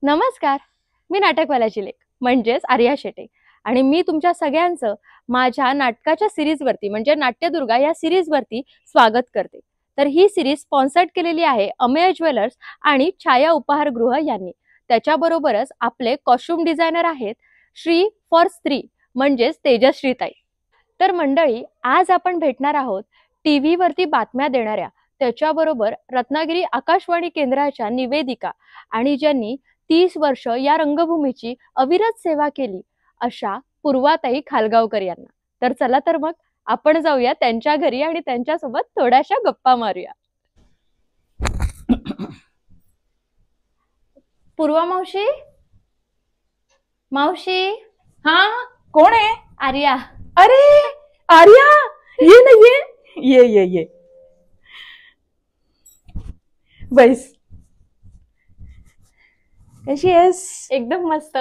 नमस्कार. मी नाटकवाल्याची लेक म्हणजेच आर्या शेटे आणि मी तुमच्या सगळ्यांचं माझ्या नाटकाच्या सिरीजवरती म्हणजे नाट्यदुर्गा या सिरीजवरती स्वागत करते. तर ही सिरीज स्पॉन्सर्ड केलेली आहे अमेय ज्वेलर्स आणि छाया उपहारगृह यांनी. त्याच्याबरोबरच आपले कॉस्ट्युम डिझायनर आहेत श्री फॉर स्त्री म्हणजेच तेजश्रीताई. तर मंडळी, आज आपण भेटणार आहोत टीव्ही वरती बातम्या देणाऱ्या, त्याच्याबरोबर रत्नागिरी आकाशवाणी केंद्राच्या निवेदिका आणि ज्यांनी 30 वर्ष या रंगभूमीची अविरत सेवा केली अशा पूर्वाताई खालगावकर यांना. तर चला तर मग आपण जाऊया त्यांच्या घरी आणि त्यांच्यासोबत थोड्याशा गप्पा मारूया. पूर्वा मावशी, मावशी. हा, कोण आहे? आर्या. अरे आर्या, ये ना, ये ये ये. बैस. कशी आहेस? एकदम मस्त.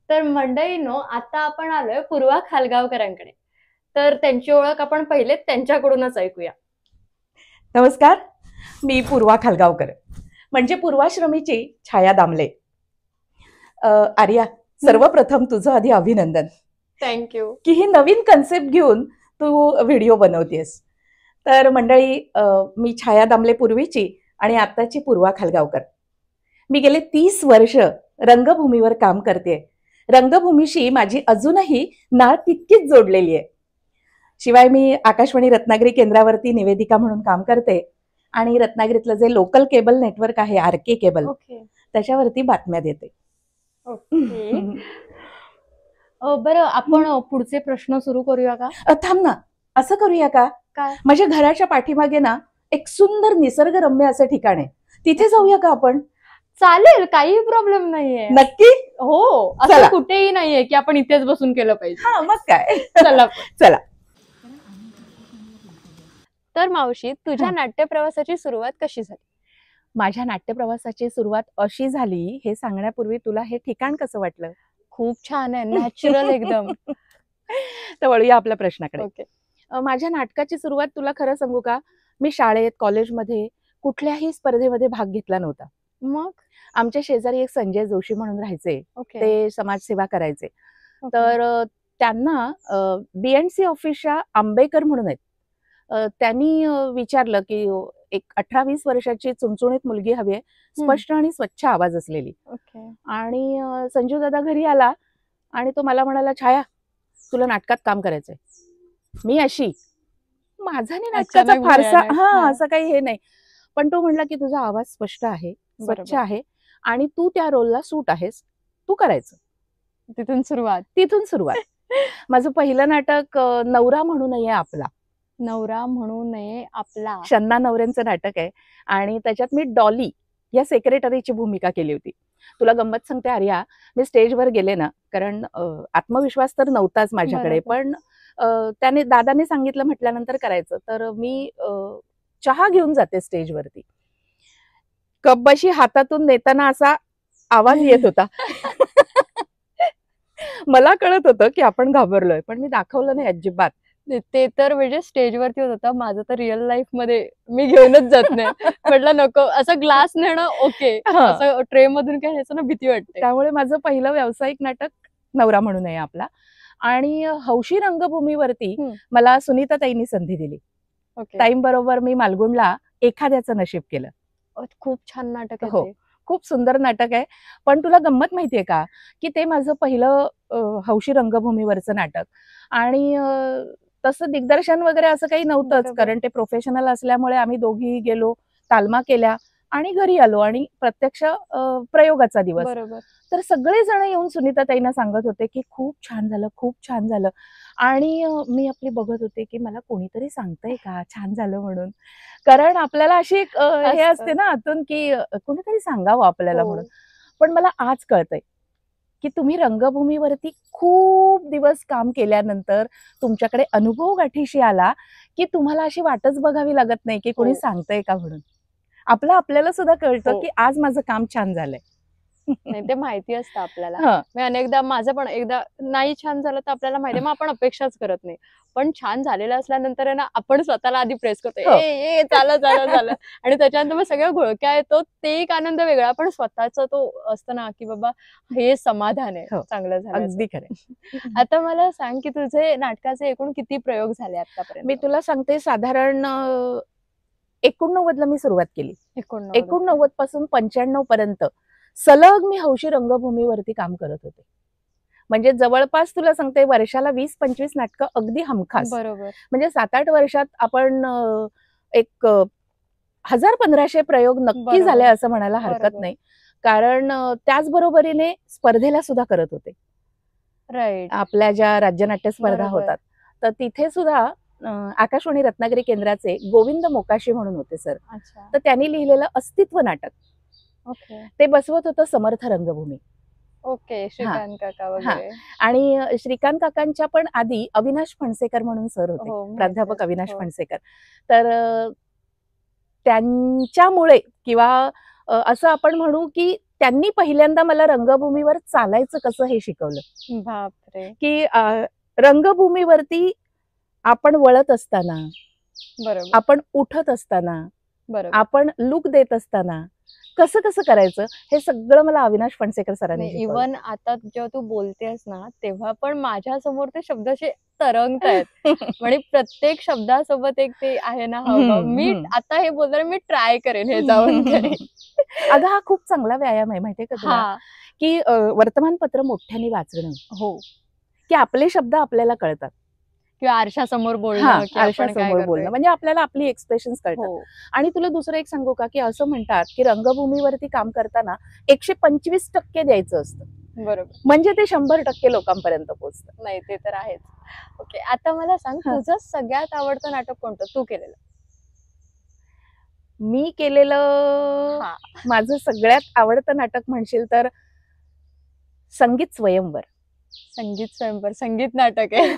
तर मंडळीनो, आता आपण आलोय पूर्वा खालगावकरांकडे. तर त्यांची ओळख आपण पहिले त्यांच्याकडूनच ऐकूया. नमस्कार, मी पूर्वा खालगावकर म्हणजे पूर्वाश्रमीची छाया दामले. आर्या, सर्वप्रथम तुझं आधी अभिनंदन. थँक्यू. की ही नवीन कन्सेप्ट घेऊन तू व्हिडिओ बनवतेस. तर मंडळी, मी छाया दामले पूर्वीची आणि आताची पूर्वा खालगावकर. मी गेले 30 वर्ष रंगभूमीवर काम करते. रंगभूमीशी माझी अजूनही नाळ तितकीच जोडलेली आहे. शिवाय मी आकाशवाणी रत्नागिरी केंद्रावरती निवेदिका म्हणून काम करते आणि रत्नागिरीतलं जे लोकल केबल नेटवर्क आहे RK केबल, त्याच्यावरती बातम्या देते. बरं, आपण पुढचे प्रश्न सुरू करूया का? थांब ना, असं करूया का? काय? माझ्या घराच्या पाठीमागे ना एक सुंदर निसर्गरम्य असं ठिकाण आहे, तिथे जाऊया का आपण? चालेल, काही प्रॉब्लेम नाहीये. नक्की? हो, असं कुठेही नाहीये की आपण इथेच बसून केलं पाहिजे. हा, मग काय. चला चला. तर मावशी, तुझ्या नाट्य प्रवासाची सुरुवात कशी झाली? माझ्या नाट्य प्रवासाची सुरुवात अशी झाली, हे सांगण्यापूर्वी तुला हे ठिकाण कसं वाटलं? खूप छान आहे, नॅचरल एकदम. तर वळूया आपल्या प्रश्नाकडे. ओके. माझ्या नाटकाची सुरुवात तुला खरं सांगू का, मी शाळेत कॉलेजमध्ये कुठल्याही स्पर्धेमध्ये भाग घेतला नव्हता. मग आमच्या शेजारी एक संजय जोशी म्हणून राहायचे, ते समाजसेवा करायचे. तर त्यांना BNC ऑफिसच्या आंबेकर म्हणून आहेत, त्यांनी विचारलं की एक 18-20 वर्षाची चुणचुणीत मुलगी हवी आहे, स्पष्ट आणि स्वच्छ आवाज असलेली. आणि संजू दादा घरी आला आणि तो मला म्हणाला, छाया, तुला नाटकात काम करायचंय. मी अशी, माझा नाही नाटकाचा फारसा असं काही हे नाही, पण तो म्हणला की तुझा आवाज स्पष्ट आहे, स्वच्छ आहे आणि तू त्या रोलला सूट आहेस, तू करायचं. तिथून सुरुवात. माझं पहिलं नाटक नवरा म्हणू नये आपला. नवरा म्हणू नये आपला शन्ना नवऱ्यांचं नाटक आहे आणि त्याच्यात मी डॉली या सेक्रेटरीची भूमिका केली होती. तुला गंमत सांगते आर्या, मी स्टेजवर गेले ना, कारण आत्मविश्वास तर नव्हताच माझ्याकडे, पण दादाने सांगितलं म्हटल्यानंतर करायचं. तर मी चहा घेऊन जाते स्टेजवरती, कब्बाशी हातातून नेताना असा आवाज येत होता. मला कळत होतं की आपण घाबरलोय, पण मी दाखवलं नाही अजिबात. ते तर म्हणजे स्टेजवरती होत होता. माझं तर रिअल लाईफ मध्ये मी घेऊनच जात नाही. म्हटलं नको, असं ग्लास नेणं ओके, असं ट्रे मधून काय न्यायचं ना, भीती वाटते. त्यामुळे माझं पहिलं व्यावसायिक नाटक नवरा म्हणू नये आपला. आणि हौशी रंगभूमीवरती मला सुनीता ताईंनी संधी दिली. टाइम बरोबर मी मालगुणला एखाद्याचं नशीब केलं. खूप छान नाटक आहे. हो, खूप सुंदर नाटक आहे. पण तुला गंमत माहितीये का, की ते माझं पहिलं हौशी रंगभूमीवरचं नाटक आणि तसं दिग्दर्शन वगैरे असं काही नव्हतंच, कारण ते प्रोफेशनल असल्यामुळे आम्ही दोघी गेलो, तालमा केल्या आणि घरी आलो आणि प्रत्यक्ष प्रयोगाचा दिवस. तर सगळेजण येऊन सुनीता ताईंना सांगत होते की खूप छान झालं, खूप छान झालं. आणि मी आपली बघत होते की मला कोणीतरी सांगतंय का छान झालं म्हणून, कारण आपल्याला अशी एक हे असते ना आतून की कोणीतरी सांगावं आपल्याला म्हणून. पण मला आज कळतंय की तुम्ही रंगभूमीवरती खूप दिवस काम केल्यानंतर तुमच्याकडे अनुभव गाठीशी आला की तुम्हाला अशी वाटच बघावी लागत नाही की कोणी सांगतंय का म्हणून. आपल्याला सुद्धा कळतं की आज माझं काम छान झालंय. नाही ते माहिती असतं आपल्याला. हं. मी अनेकदा माझं पण एकदा नाही छान झालं तर आपल्याला माहिती आहे, मग आपण अपेक्षाच करत नाही. पण छान झालेलं असल्यानंतर आहे ना, आपण स्वतःला आधी प्रेस करतो. हो. ए झालं, झालं, झालं. आणि त्याच्यानंतर मग सगळ्या घोळक्या येतो. ते एक आनंद वेगळा. पण स्वतःचा तो असतं ना, की बाबा हे समाधान आहे हो. चांगलं झाल्याचं. अगदी खरं. आता मला सांग, की तुझे नाटकाचे एकूण किती प्रयोग झाले आतापर्यंत? मी तुला सांगते साधारण 89 ला मी सुरुवात केली. 89 पासून 95 पर्यंत सलग मी हौशी रंगभूमीवरती काम करत होते. म्हणजे जवळपास तुला सांगते वर्षाला 20-25 नाटकं अगदी हमखास. बरोबर. म्हणजे 7-8 वर्षात आपण एक 1000-1500 प्रयोग नक्की बरोबर. झाले असं म्हणायला हरकत बरोबर. नाही. कारण त्याचबरोबरीने स्पर्धेला सुद्धा करत होते. राईट. आपल्या ज्या राज्यनाट्य स्पर्धा बरोबर. होतात तर तिथे सुद्धा आकाशवाणी रत्नागिरी केंद्राचे गोविंद मोकाशी म्हणून होते सर. अच्छा. तर त्यांनी लिहिलेलं अस्तित्व नाटक ओके. ते बसवत होतं समर्थ रंगभूमी. ओके. श्रीकांत काका हां. वगैरे. आणि श्रीकांत काकांच्या पण आधी अविनाश फणसेकर म्हणून सर होते. हो, माहिती प्राध्यापक आहे. अविनाश हो. फणसेकर. तर त्यांच्यामुळे किंवा असं आपण म्हणू की त्यांनी पहिल्यांदा मला रंगभूमीवर चालायचं कसं हे शिकवलं. बापरे! की रंगभूमीवरती आपण वळत असताना, बरोबर. आपण उठत असताना, बरोबर. आपण लूक देत असताना कसं कसं करायचं हे सगळं मला अविनाश फणसेकर सरांनी नाही, शिकवलं. इव्हन आता जेव्हा तू बोलतेस ना, तेव्हा पण माझ्या समोर ते शब्द असे तरंगतायत. आणि प्रत्येक शब्दासोबत एक ते आहे ना हावभाव. मी आता हे बोलताना मी ट्राय करेन हे जाऊन घरी. अगं हा खूप चांगला व्यायाम आहे माहितीये का तुला? हां. की वर्तमानपत्र मोठ्याने वाचणं, हो. की आपले शब्द आपल्याला कळतात. किंवा आरशासमोर बोलणं, हां, की आपण काय आरशासमोर बोलणं करतोय. म्हणजे आपल्याला आपली एक्सप्रेशन्स कळतात. हो. आणि तुला दुसरं एक सांगू का, की असं म्हणतात की रंगभूमीवरती काम करताना 125% द्यायचं असतं. बरोबर. म्हणजे ते 100% लोकांपर्यंत पोहोचतं. नाही ते तर आहेच. ओके. आता मला सांग हां. तुझं सगळ्यात आवडतं नाटक कोणतं तू केलेलं? मी केलेलं हां. माझं सगळ्यात आवडतं नाटक म्हणशील तर संगीत स्वयंवर. संगीत स्वयंवर संगीत नाटक आहे.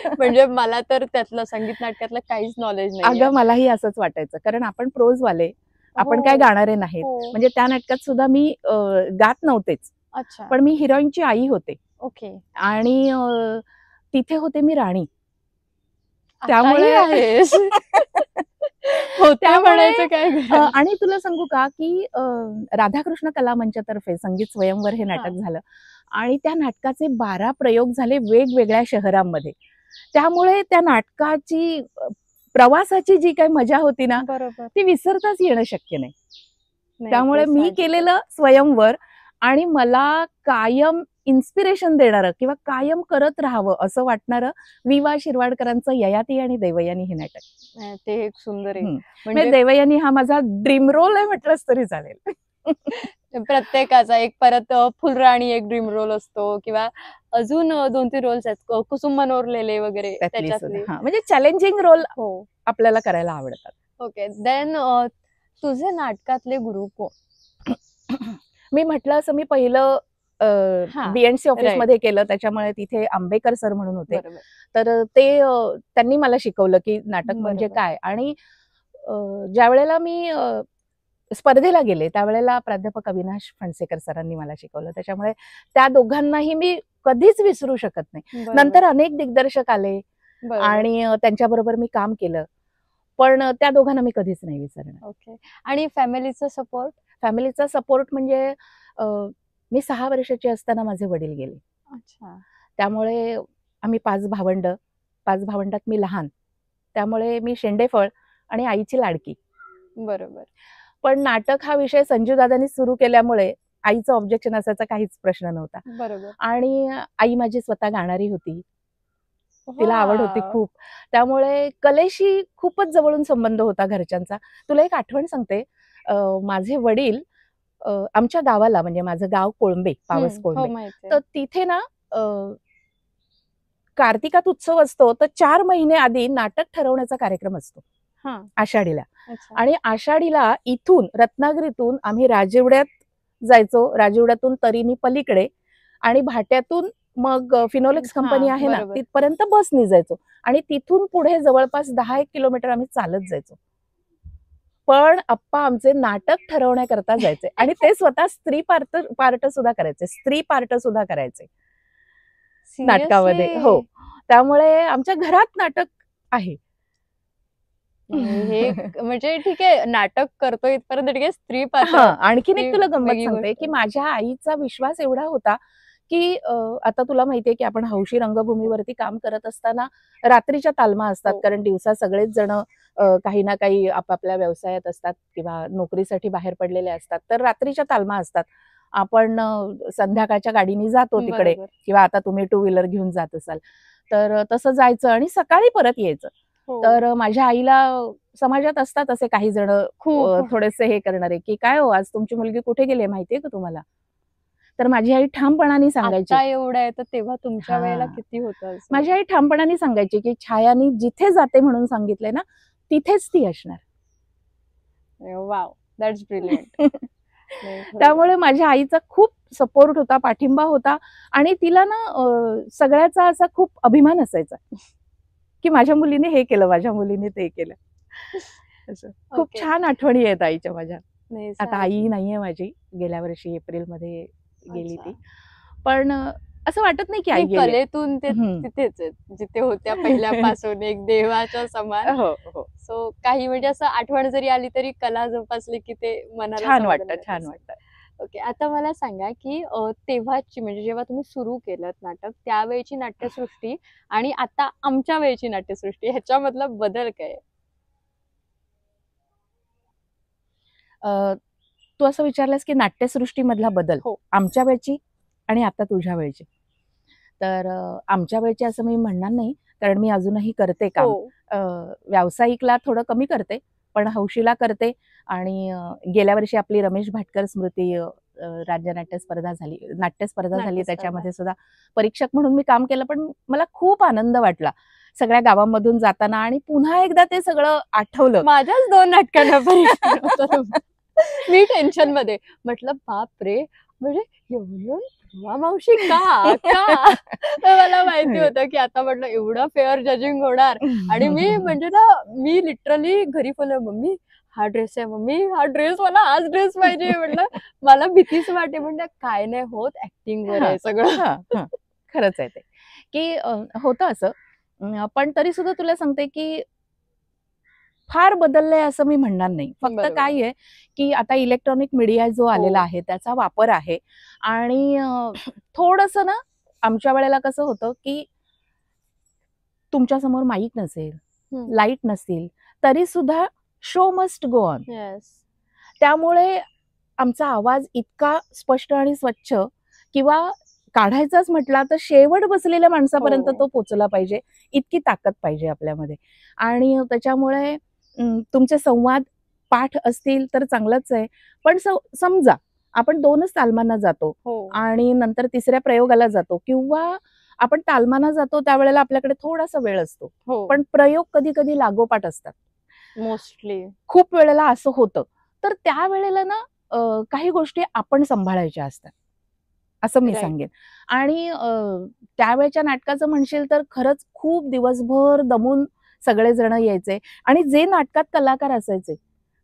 म्हणजे मला तर त्यातलं संगीत नाटकातलं काहीच नॉलेज नाहीये. अगं मलाही असंच वाटायचं. कारण आपण प्रोजवाले, आपण हो. काय गाणारे नाहीत. हो. म्हणजे त्या नाटकात सुद्धा मी गात नव्हतेच. अच्छा. पण मी हिरोईनची आई होते. ओके. आणि तिथे होते मी राणी. आताही त्यामुळे आहेस. होते त्यामुळे म्हणायचं काय गरज? आणि तुला सांगू का, की राधाकृष्ण कला मंचातर्फे संगीत स्वयंवर हे नाटक हां. झालं. आणि त्या नाटकाचे 12 प्रयोग झाले वेगवेगळ्या शहरांमध्ये. त्यामुळे त्या नाटकाची प्रवासाची जी काही मजा होती ना, बरोबर. ती विसरताच येणं शक्य नाही. नाही, त्यामुळे ते मी साहजिक आहे. केलेलं स्वयंवर आणि मला कायम इन्स्पिरेशन देणारं किंवा कायम करत राहावं असं वाटणारं वि.वा. शिरवाडकरांचं ययाती आणि देवयानी हे नाटक. ते एक सुंदर आहे. म्हणजे म्हणजे देवयानी हा माझा ड्रीम रोल आहे म्हटलंच तरी चालेल. प्रत्येकाचा एक परत फुलराणी एक ड्रीम रोल असतो किंवा अजून 2-3 रोल्स आहेत. कुसुम मनोरलेले वगैरे त्यातली सुद्धा. त्याच्यातले. हां, म्हणजे चॅलेंजिंग रोल हो. आपल्याला करायला आवडतात. ओके. देन तुझे नाटकातले गुरु कोण? मी म्हटलं असं मी पहिलं हां. BNC right. ऑफिसमध्ये केलं त्याच्यामुळे तिथे आंबेकर सर म्हणून होते. बरोबर. तर ते त्यांनी मला शिकवलं की नाटक म्हणजे बरोबर. काय. आणि ज्यावेळेला मी स्पर्धेला गेले त्यावेळेला प्राध्यापक अविनाश फणसेकर सरांनी मला शिकवलं. त्याच्यामुळे त्या दोघांनाही मी कधीच विसरू शकत नाही. बरोबर. नंतर अनेक दिग्दर्शक आले बरोबर. आणि त्यांच्याबरोबर मी काम केलं. पण त्या दोघांना मी कधीच नाही विसरणार. ओके. आणि फॅमिलीचा सपोर्ट? फॅमिलीचा सपोर्ट म्हणजे मी 6 वर्षाची असताना माझे वडील गेले. अच्छा. त्यामुळे आम्ही 5 भावंड. 5 भावंडात मी लहान. त्यामुळे मी शेंडेफळ आणि आईची लाडकी. बरोबर. पण नाटक हा विषय संजू दादांनी सुरू केल्यामुळे आईचं ऑब्जेक्शन असायचा काहीच प्रश्न नव्हता. बरोबर. आणि आई माझी स्वतः गाणारी होती. तिला आवड होती वॉव! खूप. त्यामुळे कलेशी खूपच जवळून संबंध होता घरच्यांचा. तुला एक आठवण सांगते. माझे वडील आमच्या गावाला म्हणजे माझं गाव कोळंबे, पावस हो, कोळंबे. माहिती आहे. तर तिथे ना कार्तिकात उत्सव असतो तर 4 महिने आधी नाटक ठरवण्याचा कार्यक्रम असतो. हां. आषाढीला. अच्छा. आणि आषाढीला इथून रत्नागिरीतून आम्ही राजिवड्यात जायचो. राजिवड्यातून तरीनी पलीकडे आणि भाट्यातून मग फिनोलेक्स कंपनी हां, आहे ना बरोबर. तिथपर्यंत बसनी जायचो. आणि तिथून पुढे जवळपास 10-1 किलोमीटर आम्ही चालत जायचो. पण आप्पा आमचे नाटक ठरवण्याकरता जायचे आणि ते स्वतः स्त्री पार्ट सुद्धा करायचे, स्त्री पार्ट सुद्धा करायचे नाटकामध्ये. हो, त्यामुळे आमच्या घरात नाटक आहे. हे म्हणजे ठीक आहे, नाटक करतोय इथपर्यंत ठीक आहे, स्त्री पात्र. आणखीन एक तुला गंमत सांगते की माझ्या आईचा विश्वास एवढा होता की आता तुला माहितीये की आपण हौशी रंगभूमीवरती काम करत असताना रात्रीच्या तालमा असतात, कारण दिवसा सगळेच जण काही ना काही आपापल्या व्यवसायात असतात किंवा नोकरीसाठी बाहेर पडलेले असतात, तर रात्रीच्या तालमा असतात. आपण संध्याकाळच्या गाडीने जातो तिकडे, किंवा आता तुम्ही 2 व्हीलर घेऊन जात असाल तर तसं जायचं आणि सकाळी परत यायचं. तर माझ्या आईला समाजात असतात असे काही जण थोडेसे हे करणारे की काय हो, आज तुमची मुलगी कुठे गेली माहितीये का तुम्हाला? तर माझी आई ठामपणाने सांगायची. एवढं आहे तर तेव्हा तुमच्या वेळेला किती होतं? माझी आई ठामपणाने सांगायची की छायानी जिथे जाते म्हणून सांगितलंय ना तिथेच ती असणार. Wow, that's brilliant. त्यामुळे माझ्या आईचा खूप सपोर्ट होता, पाठिंबा होता आणि तिला ना सगळ्याचा असा खूप अभिमान असायचा की माझ्या मुलीने हे केलं, माझ्या मुलीने ते केलं. असं खूप छान आठवणी आहेत आईच्या माझ्या. आता आई नाहीये माझी, गेल्या वर्षी एप्रिलमध्ये गेली ती, पण असं वाटत नाही की आई गेली. कलेतून ते तिथेच जिथे होत्या पहिल्यापासून, एक देवाच्या समान. हो. सो काही म्हणजे असं आठवण जरी आली तरी कला जोपासली की ते मनाला छान वाटतं. ओके, आता मला सांगा की तेव्हाची म्हणजे जेव्हा तुम्ही सुरू केलं नाटक त्यावेळची नाट्यसृष्टी आणि आता आमच्या वेळची नाट्यसृष्टी ह्याच्यामधला बदल काय? तू असं विचारलंस की नाट्यसृष्टी मधला बदल आमच्या वेळची आणि आता तुझ्या वेळची. तर आमच्या वेळची असं मी म्हणणार नाही, कारण मी अजूनही करते काम. व्यावसायिकला थोडं कमी करते, पण हौशीला करते. आणि गेल्या वर्षी आपली रमेश भाटकर स्मृती राज्य नाट्यस्पर्धा झाली, त्याच्यामध्ये सुद्धा परीक्षक म्हणून मी काम केलं. पण मला खूप आनंद वाटला सगळ्या गावांमधून जाताना आणि पुन्हा एकदा ते सगळं आठवलं. माझ्याच 2 नाटकांना मी टेन्शन मध्ये म्हटलं बापरे, म्हणजे एवढं मावशी का मला माहिती होतं की आता म्हटलं एवढं फेअर जजिंग होणार. आणि मी म्हणजे ना मी लिटरली घरी बोलले, मम्मी हा ड्रेस आहे, मम्मी हा ड्रेस, मला हाच ड्रेस पाहिजे. म्हटलं मला भीतीच वाटते. म्हणजे काय नाही होत, ऍक्टिंग वर आहे सगळं. खरंच आहे ते की होतं असं. पण तरी सुद्धा तुला सांगते की फार बदललंय असं मी म्हणणार नाही. फक्त काय आहे की आता इलेक्ट्रॉनिक मीडिया जो आलेला आहे त्याचा वापर आहे. आणि थोडस ना आमच्या वेळेला कसं होतं की तुमच्या समोर माईक नसेल, लाईट नसतील, तरी सुद्धा शो मस्ट गो ऑन. त्यामुळे आमचा आवाज इतका स्पष्ट आणि स्वच्छ, किंवा काढायचाच म्हटला तर शेवट बसलेल्या माणसापर्यंत तो पोचला पाहिजे, इतकी ताकद पाहिजे आपल्यामध्ये. आणि त्याच्यामुळे तुमचे संवाद पाठ असतील तर चांगलंच आहे. पण समजा आपण 2च तालमांना जातो आणि नंतर 3ऱ्या प्रयोगाला जातो, किंवा आपण तालमांना जातो त्यावेळेला आपल्याकडे थोडासा वेळ असतो, पण प्रयोग कधी कधी लागोपाठ असतात. मोस्टली खूप वेळेला असं होतं. तर त्यावेळेला ना काही गोष्टी आपण सांभाळायच्या असतात असं मी सांगेन. आणि त्यावेळच्या नाटकाचं म्हणशील तर खरंच खूप दिवसभर दमून सगळेजण यायचे आणि जे नाटकात कलाकार असायचे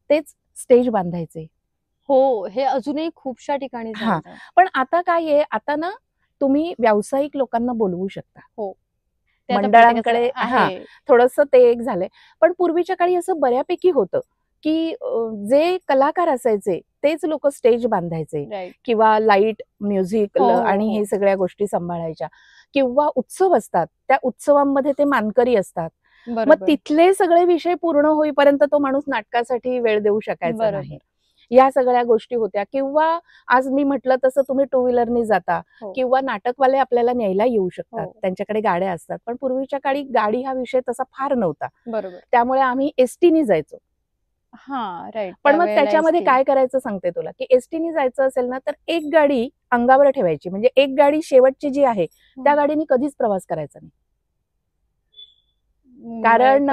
तेच स्टेज बांधायचे. हे अजूनही खूपशा ठिकाणी. पण आता काय आहे, आता ना तुम्ही व्यावसायिक लोकांना बोलवू शकता. मंडळांकडे थोडस ते एक झालंय. पण पूर्वीच्या काळी असं बऱ्यापैकी होतं की जे कलाकार असायचे तेच लोक स्टेज बांधायचे, किंवा लाईट, म्युझिक आणि हे सगळ्या गोष्टी सांभाळायच्या. किंवा उत्सव असतात, त्या उत्सवांमध्ये ते मानकरी असतात. मग तिथले सगळे विषय पूर्ण होईपर्यंत तो माणूस नाटकासाठी वेळ देऊ शकायचा नाही. या सगळ्या गोष्टी होत्या. किंवा आज मी म्हटलं तसं तुम्ही 2 व्हीलरनी जाता, किंवा नाटकवाले आपल्याला न्यायला येऊ शकतात, त्यांच्याकडे गाड्या असतात. पण पूर्वीच्या काळी गाडी हा विषय तसा फार नव्हता. त्यामुळे आम्ही एसटीनी जायचो. पण मग त्याच्यामध्ये काय करायचं सांगते तुला, की एसटीनी जायचं असेल ना तर एक गाडी अंगावर ठेवायची, म्हणजे एक गाडी शेवटची जी आहे त्या गाडीने कधीच प्रवास करायचा नाही. कारण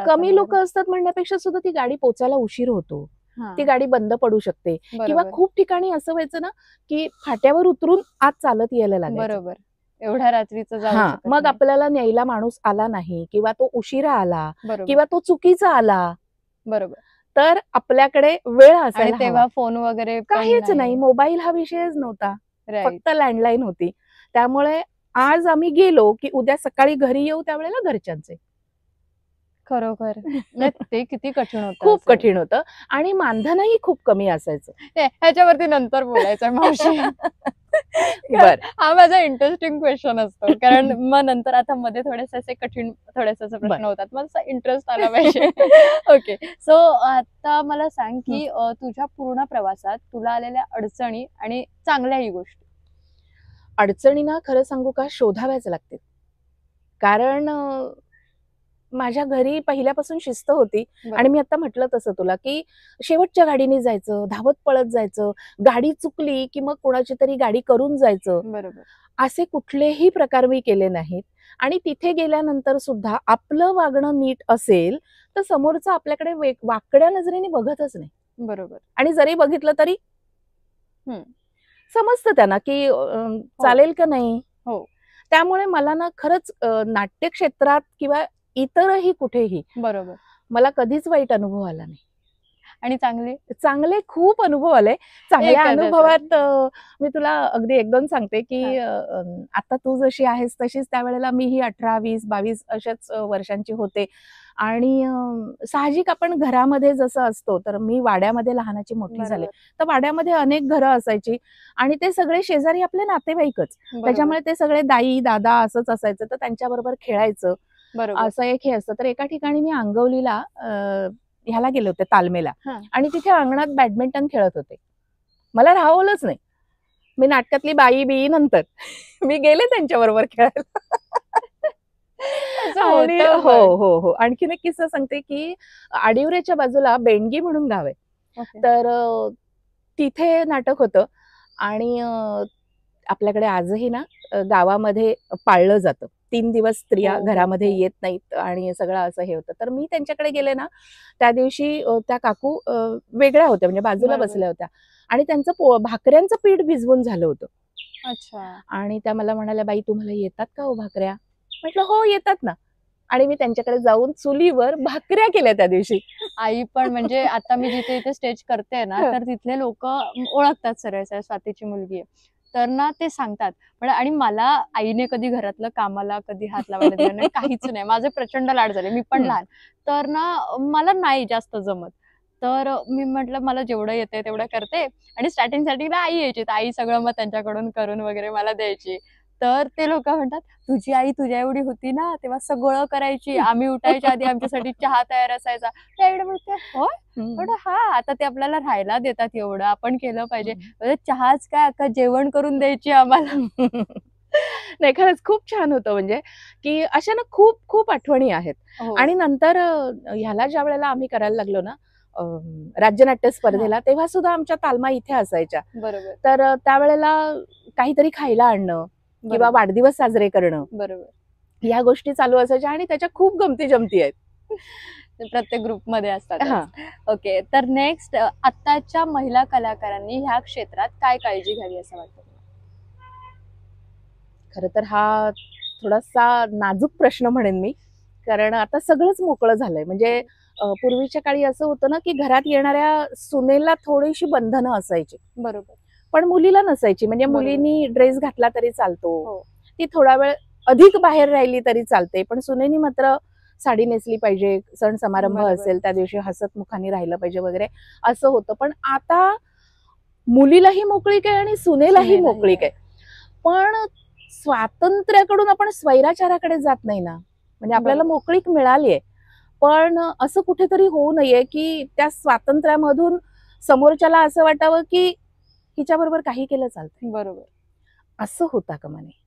कमी लोक असतात म्हणण्यापेक्षा सुद्धा ती गाडी पोचायला उशीर होतो, ती गाडी बंद पडू शकते. किंवा खूप ठिकाणी असं व्हायचं ना की फाट्यावर उतरून आत चालत यायला लागायचं. एवढ्या रात्रीचं मग आपल्याला न्यायला माणूस आला नाही, किंवा तो उशिरा आला, किंवा तो चुकीचा आला, तर आपल्याकडे वेळ आणि असायला तेव्हा हवा. फोन वगैरे पण काहीच नाही, मोबाईल हा विषयच नव्हता, राईट. फक्त लँडलाईन होती. त्यामुळे आज आम्ही गेलो की उद्या सकाळी घरी येऊ त्यावेळेला घरच्यांचे. खरोखर नाही, ते किती कठीण होतं खूप असेल. कठीण होतं आणि मानधनही खूप कमी असायचं. ह्याच्यावरती नंतर बोलायचं मावशी. बर, हा माझा इंटरेस्टिंग क्वेश्चन असतो, कारण मग नंतर आता मध्ये थोडेसे असे कठीण थोडेसे असे प्रश्न होतात, मला इंटरेस्ट आला पाहिजे. ओके, सो आता मला सांग की तुझ्या पूर्ण प्रवासात तुला आलेल्या अडचणी आणि चांगल्याही गोष्टी. अडचणींना खरं सांगू का शोधाव्याच लागते. कारण माझ्या घरी पहिल्यापासून शिस्त होती आणि मी आता म्हटलं तसं तुला की शेवटच्या गाडीने जायचं, धावत पळत जायचं, गाडी चुकली की मग कोणाची तरी गाडी करून जायचं. बरोबर. असे कुठलेही प्रकार मी केले नाहीत. आणि तिथे गेल्यानंतर सुद्धा आपलं वागणं नीट असेल तर समोरचं आपल्याकडे वाकड्या नजरेने बघतच नाही. बरोबर. आणि जरी बघितलं तरी समजतं त्यांना की चालेल का नाही. हो. त्यामुळे मला ना खरंच नाट्य क्षेत्रात किंवा इतरही कुठेही बरोबर मला कधीच वाईट अनुभव आला नाही. आणि चांगले खूप अनुभव आले. चांगल्या अनुभवात मी तुला अगदी एक दोन सांगते की आता तू जशी आहेस तशीच त्यावेळेला मीही 18, 20, 22 अशाच वर्षांची होते. आणि साहजिक आपण घरामध्ये जसं असतो, तर मी वाड्यामध्ये लहानाची मोठी झाले, तर वाड्यामध्ये अनेक घरं असायची आणि ते सगळे शेजारी आपले नातेवाईकच. त्याच्यामुळे ते सगळे दाई दादा असंच असायचं, तर त्यांच्याबरोबर खेळायचं असं एक हे असतं. तर एका ठिकाणी मी अंगवलीला ह्याला गेले होते तालमेला आणि तिथे अंगणात बॅडमिंटन खेळत होते. मला राहवलंच नाही. मी नाटकातली बाई बी नंतर मी गेले त्यांच्याबरोबर खेळायला. आणि हो हो हो आणखीन एक किस्सा सांगते की आडिवऱ्याच्या बाजूला बेंडगी म्हणून गाव आहे. तर तिथे नाटक होतं आणि आपल्याकडे आजही ना गावामध्ये पाळलं जातं. 3 दिवस स्त्रिया घरामध्ये येत नाहीत आणि सगळं असं हे होतं. तर मी त्यांच्याकडे गेले ना, त्या दिवशी त्या काकू वेगळ्या होत्या, म्हणजे बाजूला बसल्या होत्या आणि त्यांचं भाकऱ्यांचं पीठ भिजवून झालं होतं. अच्छा. आणि त्या मला म्हणाल्या, बाई तुम्हाला येतात का हो भाकऱ्या? म्हटलं हो येतात ना. आणि मी त्यांच्याकडे जाऊन चुलीवर भाकऱ्या केल्या त्या दिवशी. आई पण म्हणजे आता मी जिथे इथे स्टेज करते ना, तर तिथले लोक ओळखतात सरळ स्वातीची मुलगी आहे. तर ना ते सांगतात. पण आणि मला आईने कधी घरातलं कामाला कधी हात लावायला दिला नाही, काहीच नाही. माझे प्रचंड लाड झाले, मी पण लहान. तर ना मला नाही जास्त जमत. तर मी म्हटलं मला जेवढं येते तेवढं करते आणि स्टार्टिंगला आई यायची, तर आई सगळं मग त्यांच्याकडून करून वगैरे मला द्यायची. तर ते लोक म्हणतात, तुझी आई तुझ्या एवढी होती ना तेव्हा सगळं करायची, आम्ही उठायच्या आधी आमच्यासाठी चहा तयार असायचा. त्यावेळी म्हणते होय, हा आता ते आपल्याला राहायला देतात एवढं, आपण केलं पाहिजे. चहाच काय अख्खा जेवण करून द्यायची आम्हाला. नाही खरंच खूप छान होतं, म्हणजे की अशा ना खूप खूप आठवणी आहेत. आणि नंतर ह्याला ज्या वेळेला आम्ही करायला लागलो ना राज्यनाट्य स्पर्धेला, तेव्हा सुद्धा आमच्या तालमा इथे असायच्या. बरोबर. तर त्यावेळेला काहीतरी खायला आणणं किंवा वाढदिवस साजरे करणं, बरोबर, या गोष्टी चालू असायच्या आणि त्याच्या खूप गमती जमती आहेत. प्रत्येक ग्रुपमध्ये असतात. ओके, तर नेक्स्ट आताच्या महिला कलाकारांनी ह्या क्षेत्रात काय काळजी घ्यावी असं वाटतं? खरं तर हा थोडासा नाजूक प्रश्न म्हणेन मी, कारण आता सगळंच मोकळं झालंय. म्हणजे पूर्वीच्या काळी असं होतं ना की घरात येणाऱ्या सुनेला थोडीशी बंधनं असायची, बरोबर, पण मुलीला नसायची. म्हणजे मुलीनी ड्रेस घातला तरी चालतो, ती थोडा वेळ अधिक बाहेर राहिली तरी चालते, पण सुनेनी मात्र साडी नेसली पाहिजे, सण समारंभ असेल त्या दिवशी हसत मुखाने राहिलं पाहिजे वगैरे असं होतं. पण आता मुलीलाही मोकळीक आहे आणि सुनेलाही मोकळीक आहे. पण स्वातंत्र्याकडून आपण स्वैराचाराकडे जात नाही ना. म्हणजे आपल्याला मोकळीक मिळाली आहे, पण असं कुठेतरी होऊ नये की त्या स्वातंत्र्यामधून समोरच्याला असं वाटावं की हिच्याबरोबर काही केलं चालतंय, बरोबर, असं होता कामा नये.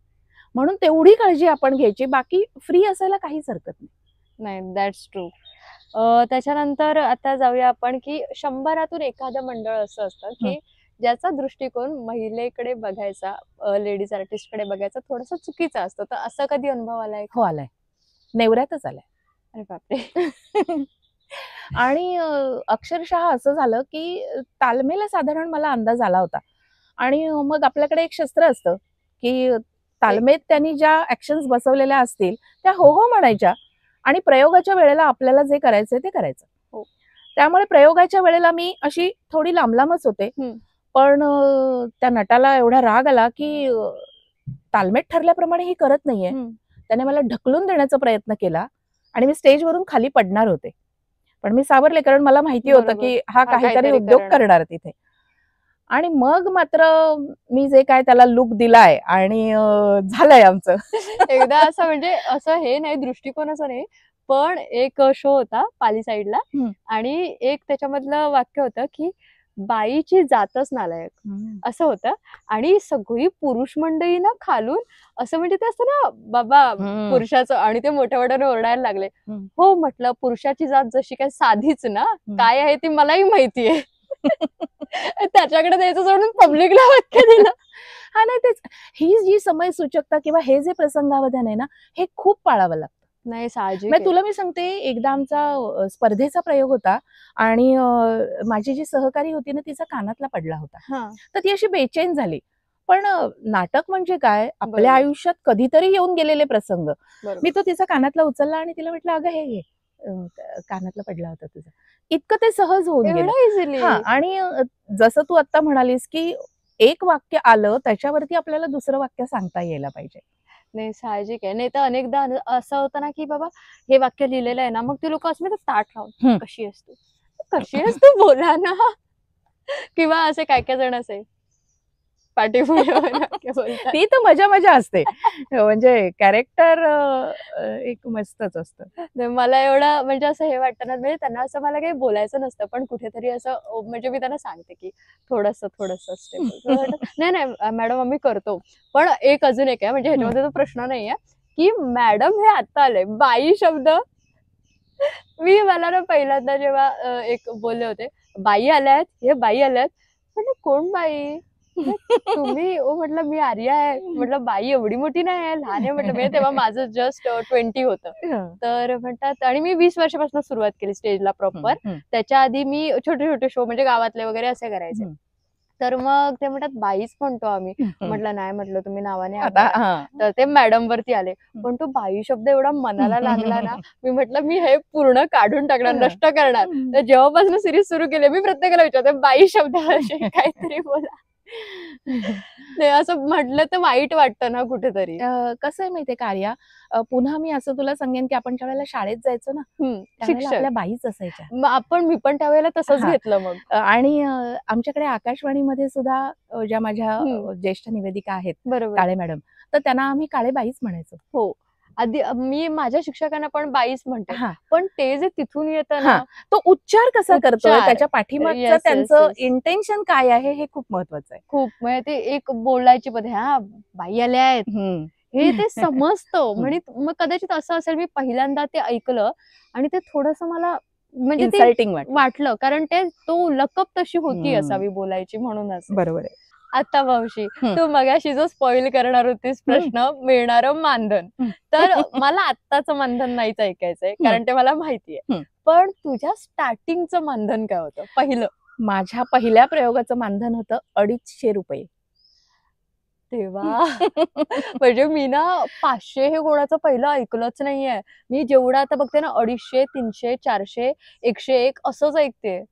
म्हणून तेवढी काळजी आपण घ्यायची, बाकी फ्री असायला काहीच हरकत नाही. That's true. त्याच्यानंतर आता जाऊया आपण की 100तून एखादं मंडळ असं असतं की ज्याचा दृष्टिकोन महिलेकडे बघायचा, लेडीज आर्टिस्टकडे बघायचा थोडासा चुकीचा असतो. तर असं कधी अनुभव आलाय? हो आलाय, नेवऱ्यातच आलाय. अरे बापरे. आणि अक्षरशः असं झालं की तालमेला साधारण मला अंदाज आला होता आणि मग आपल्याकडे एक शस्त्र असतं की तालमेत त्यांनी ज्या ऍक्शन्स बसवलेल्या असतील त्या हो हो म्हणायच्या आणि प्रयोगाच्या वेळेला आपल्याला जे करायचंय ते करायचं. त्यामुळे प्रयोगाच्या वेळेला मी अशी थोडी लांबलांबच होते. पण त्या नटाला एवढा राग आला की तालमेट ठरल्याप्रमाणे ही करत नाहीये. त्याने मला ढकलून देण्याचा प्रयत्न केला आणि मी स्टेजवरून खाली पडणार होते, पण मी सावरले, कारण मला माहिती होतं की हा काहीतरी उद्योग करणार तिथे. आणि मग मात्र मी जे काय त्याला लुक दिलाय आणि झालंय आमचं. एकदा असं म्हणजे असं हे नाही, दृष्टिकोनाचं नाही, पण एक शो होता पाली साईडला आणि एक त्याच्यामधलं वाक्य होतं की बाईची जातच नालायक असं होतं. आणि सगळी पुरुष मंडळी ना खालून असं म्हणजे ते असतं ना बाबा पुरुषाचं, आणि ते मोठ्या मोठ्याने ओरडायला लागले. हो म्हटलं, पुरुषाची जात जशी काय साधीच ना, काय आहे ती मलाही माहितीये. त्याच्याकडे द्यायचं सोडून पब्लिकला वाक्य दिलं. हा नाही, तेच ही जी समय सूचकता किंवा हे जे प्रसंगावधान आहे ना, हे खूप पाळावं लागतं. नाही साहजिक. तुला मी सांगते, एकदा आमचा स्पर्धेचा प्रयोग होता आणि माझी जी सहकारी होती ना, तिचा कानातला पडला होता. तर ती अशी बेचैन झाली. पण नाटक म्हणजे काय, आपल्या आयुष्यात कधीतरी येऊन गेलेले प्रसंग. मी तो तिचा कानातला उचलला आणि तिला म्हटलं, अगं हे कानातला पडला होता तुझा. इतकं ते सहज होऊन गेलं. आणि जसं तू आता म्हणालीस की एक वाक्य आलं त्याच्यावरती आपल्याला दुसरं वाक्य सांगता यायला पाहिजे. नाही साहजिक आहे. नाही तर अनेकदा असं होतं ना की बाबा हे वाक्य लिहिलेलं आहे ना, मग ते लोक असं ताट लावून कशी आहेस तू, कशी आहेस तू बोला ना. किंवा असे काय काय जण असे पाठीपुढे ती तर मजा मजा असते. म्हणजे कॅरेक्टर एक मस्तच असतं. मला एवढं म्हणजे असं हे वाटतं ना, म्हणजे त्यांना असं मला काही बोलायचं नसतं, पण कुठेतरी असं म्हणजे मी त्यांना सांगते की थोडस स्टेबल. नाही नाही मॅडम आम्ही करतो. पण एक अजून एक आहे, म्हणजे ह्याच्यामध्ये तो प्रश्न नाहीये की मॅडम हे आता आले बाई शब्द. मला ना पहिल्यांदा जेव्हा एक बोलले होते बाई आल्यात, हे बाई आल्यात, म्हटलं कोण बाई तुम्ही? म्हटलं मी आर्या आहे. म्हटलं बाई एवढी मोठी नाही आहे, लहान आहे म्हटलं. म्हणजे तेव्हा माझं जस्ट 20 होतं. तर म्हणतात, आणि मी 20 वर्षापासून सुरुवात केली स्टेजला प्रॉपर. त्याच्या आधी मी छोटे छोटे शो म्हणजे गावातले वगैरे असे करायचे. तर मग ते म्हणतात बाईच म्हणतो आम्ही. म्हटलं नाही, म्हटलं तुम्ही नावाने. तर ते मॅडम वरती आले. पण तो बाई शब्द एवढा मनाला लागला ना, मी म्हटलं मी हे पूर्ण काढून टाकणार, नष्ट करणार. तर जेव्हापासून सिरीज सुरू केली मी प्रत्येकाला विचारते बाई शब्द काहीतरी बोला. नाही असं म्हटलं तर वाईट वाटतं ना कुठेतरी. कसं आहे माहितीये कार्या, पुन्हा मी असं तुला सांगेन की आपण ज्या वेळेला शाळेत जायचो ना, त्यावेळेला आपल्या बाईच असायच्या. मी पण त्यावेळेला तसंच घेतलं मग. आणि आमच्याकडे आकाशवाणीमध्ये सुद्धा ज्या माझ्या ज्येष्ठ निवेदिका आहेत काळे मॅडम, तर त्यांना आम्ही काळे बाईच म्हणायचो. हो, आधी मी माझ्या शिक्षकांना पण बाईच म्हणते. पण ते जे तिथून येतं ना, तो उच्चार कसा करतोय, त्याच्या पाठीमागचं त्यांचं इंटेन्शन काय आहे हे खूप महत्वाचं आहे. खूप म्हणजे ते एक बोलायची पद्धत, हा बाई आल्या आहेत हे ते समजतं. म्हणजे मग कदाचित असं असेल, मी पहिल्यांदा ते ऐकलं आणि ते थोडस मला म्हणजे इन्सल्टिंग वाटलं, कारण ते तो लकप तशी होती असावी बोलायची म्हणूनच. बरोबर आहे. आता मावशी, तू मगाशी जो स्पॉइल करणार होतीस प्रश्न, मिळणारं मानधन, तर मला आत्ताचं मानधन नाहीच ऐकायचंय, कारण ते मला माहितीये. पण तुझ्या स्टार्टिंगचं मानधन काय होतं पहिलं? माझ्या पहिल्या प्रयोगाचं मानधन होतं 250 रुपये. तेव्हा म्हणजे मी ना 500 हे कोणाचं पहिलं ऐकलंच नाहीये. मी जेवढं आता बघते ना 250, 300, 400, 101 असंच ऐकते.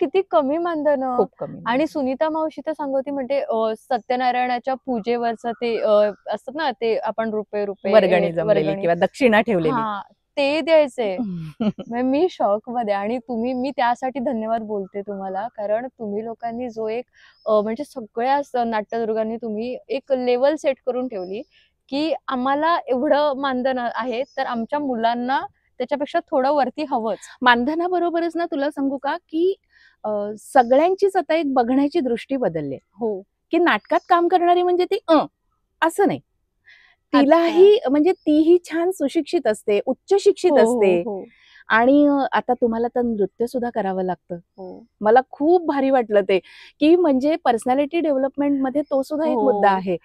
किती कमी मानधन. खूप कमी. आणि सुनीता मावशी तर सांगते, म्हणते सत्यनारायणाच्या पूजेवरचं ते असतात ना, ते आपण रुपये वर्गणी जमलेली किंवा दक्षिणा ठेवलेली, ते द्यायचे. मी शॉक मध्ये. आणि मी त्यासाठी धन्यवाद बोलते तुम्हाला, कारण तुम्ही लोकांनी जो एक म्हणजे सगळ्या नाट्यदुर्गांनी तुम्ही एक लेवल सेट करून ठेवली की आम्हाला एवढं मानधन आहे, तर आमच्या मुलांना त्याच्यापेक्षा थोडं वरती हवंच. मानधनाबरोबरच ना तुला सांगू का की सगळ्यांचीच आता एक बघण्याची दृष्टी बदलली. हो, की नाटकात काम करणारी म्हणजे ती असं नाही, तिलाही म्हणजे तीही छान सुशिक्षित असते, उच्च शिक्षित असते. आणि आता तुम्हाला तर नृत्य सुद्धा करावं लागतं. मला खूप भारी वाटलं ते, की म्हणजे पर्सनॅलिटी डेव्हलपमेंट मध्ये तो सुद्धा एक मुद्दा आहे.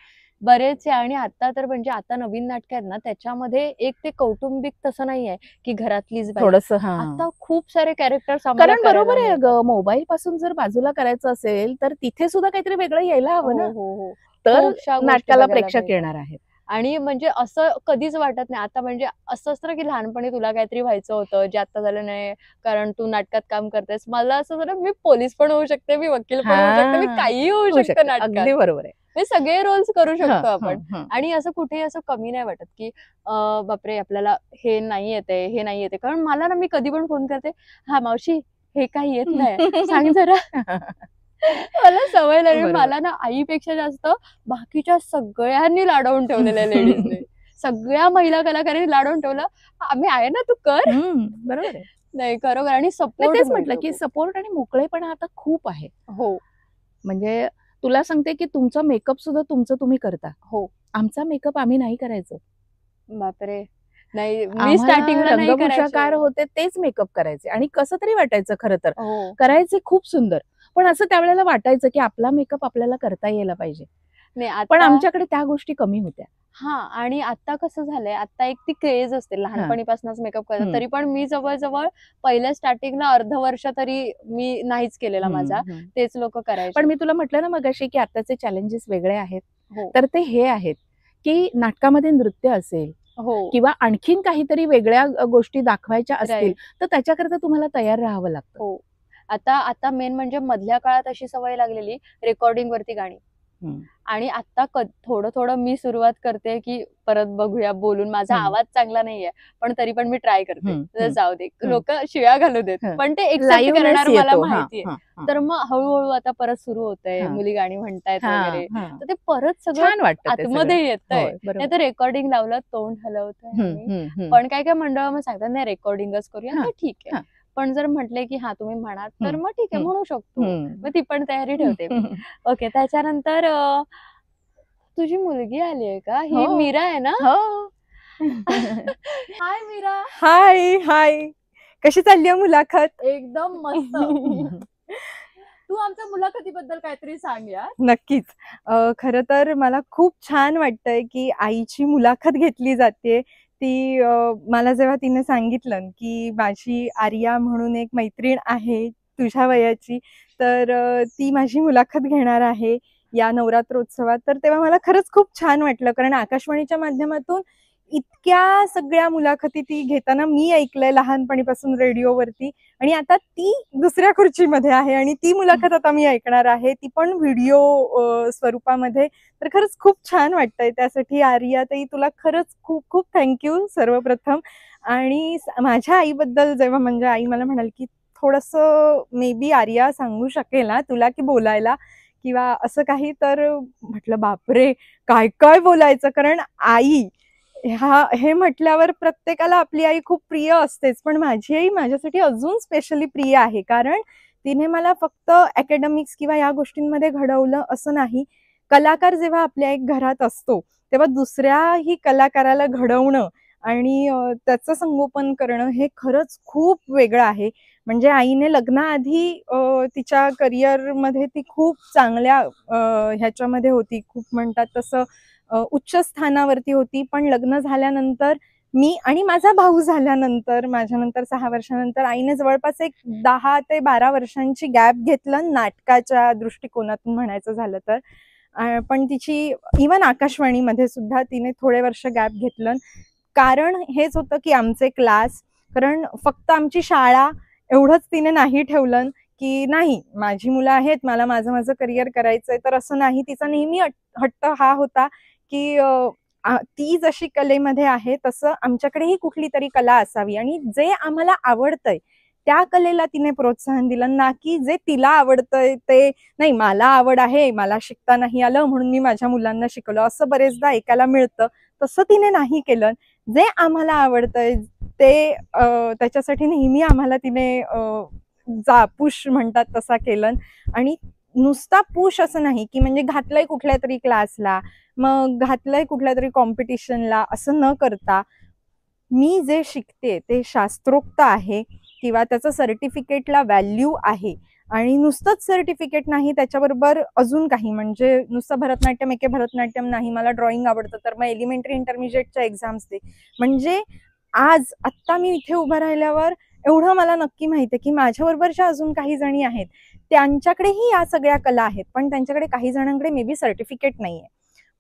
बरेच आहे. आणि आता तर म्हणजे आता नवीन नाटक आहेत ना, त्याच्यामध्ये एक ते कौटुंबिक तसं नाहीये की घरातलीच थोडस. आता खूप सारे कॅरेक्टर. कारण बरोबर आहे, मोबाईल पासून जर बाजूला करायचं असेल तर तिथे सुद्धा काहीतरी वेगळं यायला हवं ना. तर नाटकाला प्रेक्षक येणार आहेत. आणि म्हणजे असं कधीच वाटत नाही आता, म्हणजे असं असतं ना की लहानपणी तुला काहीतरी व्हायचं होतं जे आता झालं नाही कारण तू नाटकात काम करतेस, मला असं झालं मी पोलीस पण होऊ शकते, मी वकील पण होऊ शकते, मी काहीही होऊ शकते नाटकात. अगदी बरोबर आहे. हे सगळे रोल्स करू शकतो आपण. आणि असं कुठेही असं कमी नाही वाटत की बापरे आपल्याला हे नाही येते, हे नाही येते. कारण मला ना, मी कधी पण फोन करते, हा मावशी हे काही येत नाही, सांग जरा. मला सवय लागली. मला ना आईपेक्षा जास्त बाकीच्या सगळ्यांनी लाडवून ठेवलेल्या लेडीजने, सगळ्या महिला कलाकारांनी लाडवून ठेवलं, आम्ही आहे ना, तू कर. बरोबर आहे. नाही खरोखर. आणि सपोर्ट, तेच म्हटलं की सपोर्ट आणि मोकळेपणा आता खूप आहे. हो, म्हणजे तुला सांगते की तुमचा मेकअप सुद्धा तुमचं तुम्ही करता. हो, आमचा मेकअप आम्ही नाही करायचो. बापरे. नाही, मी स्टार्टिंगला रंगभूषाकार होते तेच मेकअप करायचे आणि कसं तरी वाटायचं खरं तर. करायचे खूप सुंदर, पण असं त्यावेळेला वाटायचं की आपला मेकअप आपल्याला करता यायला पाहिजे. पण आमच्याकडे त्या गोष्टी कमी होत्या. हा, आणि आता कसं झालंय, आता एक ती क्रेज असते लहानपणीपासूनच मेकअप करायचा. तरी पण मी जवळजवळ पहिल्या स्टार्टिंगला अर्ध वर्ष तरी मी नाहीच केलेला माझा, तेच लोक करायचे. पण मी तुला म्हटलं ना मगाशी की आताचे चॅलेंजेस वेगळे आहेत. तर ते हे आहेत की नाटकामध्ये नृत्य असेल किंवा आणखीन काहीतरी वेगळ्या गोष्टी दाखवायच्या असतील तर त्याच्याकरता तुम्हाला तयार राहावं लागतं. आता मेन म्हणजे मधल्या काळात अशी सवय लागलेली रेकॉर्डिंग वरती गाणी, आणि आता थोडं थोडं मी सुरुवात करते की परत बघूया बोलून, माझा आवाज चांगला नाहीये पण तरी पण मी ट्राय करते, जाऊ दे लोक शिव्या घालू देत, पण ते एक्सेप्ट करणार मला माहितीये. तर मग हळूहळू आता परत सुरू होतंय, मुली गाणी म्हणतायत वगैरे, तर ते परत सगळं आतमध्ये येतंय. नाही तर रेकॉर्डिंग लावलं, तोंड हलवतंय, पण काय काय मंडळ मग सांगतात नाही रेकॉर्डिंगच करूया, ठीक आहे. पण जर म्हटले की हा तुम्ही म्हणा तर मग ठीक आहे, म्हणू शकतो, मग ती पण तयारी ठेवते. ओके, त्याच्यानंतर तुझी मुलगी आली आहे का? ही मीरा आहे ना? हाय मीरा. हाय हाय, कशी चालली आहे मुलाखत? एकदम मस्त. तू आमच्या मुलाखतीबद्दल काहीतरी सांग यार. नक्कीच. खरं तर मला खूप छान वाटतंय की आईची मुलाखत घेतली जाते. ती मला जेव्हा तिने सांगितलं की माझी आर्या म्हणून एक मैत्रीण आहे तुझ्या वयाची, तर ती माझी मुलाखत घेणार आहे या नवरात्रोत्सवात, तर तेव्हा मला खरंच खूप छान वाटलं. कारण आकाशवाणीच्या माध्यमातून इतक्या सगळ्या मुलाखती ती घेताना मी ऐकलंय लहानपणीपासून रेडिओवरती, आणि आता ती दुसऱ्या खुर्चीमध्ये आहे आणि ती मुलाखत आता मी ऐकणार आहे, ती पण व्हिडिओ स्वरूपामध्ये. तर खरंच खूप छान वाटतंय. त्यासाठी आर्या ताई तुला खरंच खूप खूप थँक्यू सर्वप्रथम. आणि माझ्या आईबद्दल जेव्हा म्हणजे आई मला म्हणाल की थोडंसं मे बी आर्या सांगू शकेल ना तुला की बोलायला किंवा असं काही, तर म्हटलं बापरे काय काय बोलायचं. कारण आई हे म्हटल्यावर प्रत्येकाला आपली आई खूप प्रिय असतेच, पण माझी आई माझ्यासाठी अजून स्पेशली प्रिय आहे. कारण तिने मला फक्त अकॅडमिक्स किंवा या गोष्टींमध्ये घडवलं असं नाही. कलाकार जेव्हा आपल्या एक घरात असतो तेव्हा दुसऱ्याही कलाकाराला घडवणं आणि त्याचं संगोपन करणं हे खरंच खूप वेगळं आहे. म्हणजे आईने लग्नाआधी तिच्या करिअरमध्ये ती खूप चांगल्या ह्याच्यामध्ये होती, खूप म्हणतात तसं उच्च स्थानावरती होती. पण लग्न झाल्यानंतर मी आणि माझा भाऊ झाल्यानंतर, माझ्यानंतर 6 वर्षानंतर आईने जवळपास एक 10 ते 12 वर्षांची गॅप घेतलं नाटकाच्या दृष्टिकोनातून म्हणायचं झालं तर. पण तिची इवन आकाशवाणीमध्ये सुद्धा तिने थोडे वर्ष गॅप घेतलं. कारण हेच होतं की आमचे क्लास, कारण फक्त आमची शाळा एवढंच तिने नाही ठेवलं की नाही माझी मुलं आहेत, मला माझं करिअर करायचंय, तर असं नाही. तिचा नेहमी हट्ट हा होता की ती जशी कलेमध्ये आहे तसं आमच्याकडेही कुठली तरी कला असावी, आणि जे आम्हाला आवडतंय त्या कलेला तिने प्रोत्साहन दिलं, ना की जे तिला आवडतंय ते नाही मला आवड आहे, मला शिकता नाही आलं म्हणून मी माझ्या मुलांना शिकवलं, असं बरेचदा ऐकायला मिळतं. तसं तिने नाही केलं. जे आम्हाला आवडतंय ते त्याच्यासाठी नेहमी आम्हाला तिने पुश म्हणतात तसा केलं. आणि नुसता पुश असं नाही की म्हणजे घातलंय कुठल्या तरी क्लासला, मग घातलंय कुठल्या तरी कॉम्पिटिशनला, असं न करता मी जे शिकते ते शास्त्रोक्त आहे किंवा त्याचं सर्टिफिकेटला व्हॅल्यू आहे. आणि नुसतंच सर्टिफिकेट नाही, त्याच्याबरोबर अजून काही, म्हणजे नुसतं भरतनाट्यम एके भरतनाट्यम नाही, मला ड्रॉइंग आवडतं तर मग एलिमेंटरी इंटरमिजिएटच्या एक्झाम्स दे. म्हणजे आज आत्ता मी इथे उभं राहिल्यावर एवढं मला नक्की माहिती आहे की माझ्याबरोबरच्या अजून काही जणी आहेत त्यांच्याकडेही या सगळ्या कला आहेत, पण त्यांच्याकडे काही जणांकडे मे बी सर्टिफिकेट नाहीये.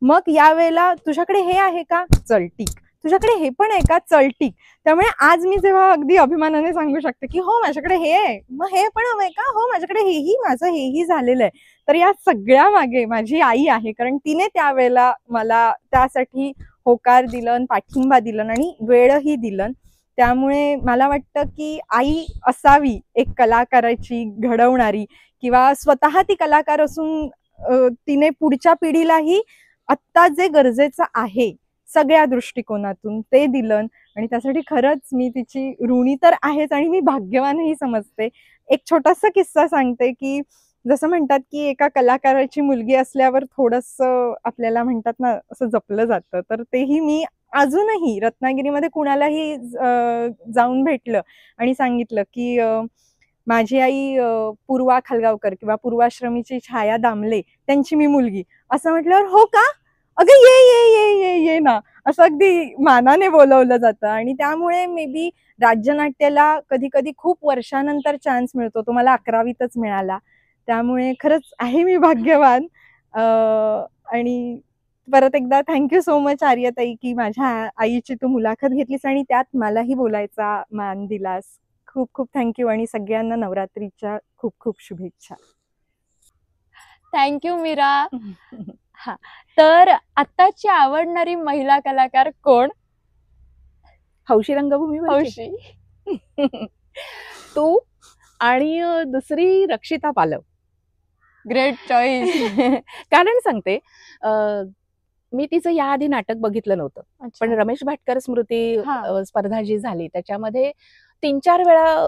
मग यावेळेला तुझ्याकडे हे आहे का, चल ठीक, तुझ्याकडे हे पण आहे का, चल ठीक. त्यामुळे आज मी जेव्हा अगदी अभिमानाने सांगू शकते की हो माझ्याकडे हे आहे, मग हे पण हवंय का, हो माझ्याकडे हेही, माझं हेही झालेलं आहे. तर या सगळ्या मागे माझी आई आहे, कारण तिने त्यावेळेला मला त्यासाठी होकार दिलं, पाठिंबा दिलं आणि वेळही दिलं. त्यामुळे मला वाटतं की आई असावी एक कलाकाराची, घडवणारी, किंवा स्वतः ती कलाकार असून तिने पुढच्या पिढीलाही आत्ता जे गरजेचं आहे सगळ्या दृष्टिकोनातून ते दिलं. आणि त्यासाठी खरंच मी तिची ऋणी तर आहेच आणि मी भाग्यवानही समजते. एक छोटासा किस्सा सांगते की जसं म्हणतात की एका कलाकाराची मुलगी असल्यावर थोडंसं आपल्याला म्हणतात ना असं जपलं जातं, तर तेही मी अजूनही रत्नागिरीमध्ये कुणालाही जाऊन भेटलं आणि सांगितलं की माझी आई पूर्वा खालगावकर किंवा पूर्वाश्रमीची छाया दामले त्यांची मी मुलगी, असं म्हटल्यावर हो का, अगं ये ये ये ये ये ना, असं अगदी मानाने बोलवलं जातं. आणि त्यामुळे मे बी राज्यनाट्याला कधी कधी खूप वर्षानंतर चान्स मिळतो, तो मला 11वीतच मिळाला. त्यामुळे खरंच आहे मी भाग्यवान. आणि परत एकदा थँक्यू सो मच आर्याताई की माझ्या आईची तू मुलाखत घेतलीस आणि त्यात मलाही बोलायचा मान दिलास. खूप खूप थँक्यू आणि सगळ्यांना नवरात्रीच्या खूप खूप शुभेच्छा. थँक्यू मीरा. हा, तर आत्ताची आवडणारी महिला कलाकार कोण? हौशी रंगभूमी हौशी. तू आणि दुसरी रक्षिता पालव. Great choice. कारण सांगते, मी तिचं याआधी नाटक बघितलं नव्हतं, पण रमेश भाटकर स्मृती स्पर्धा जी झाली त्याच्यामध्ये 3-4 वेळा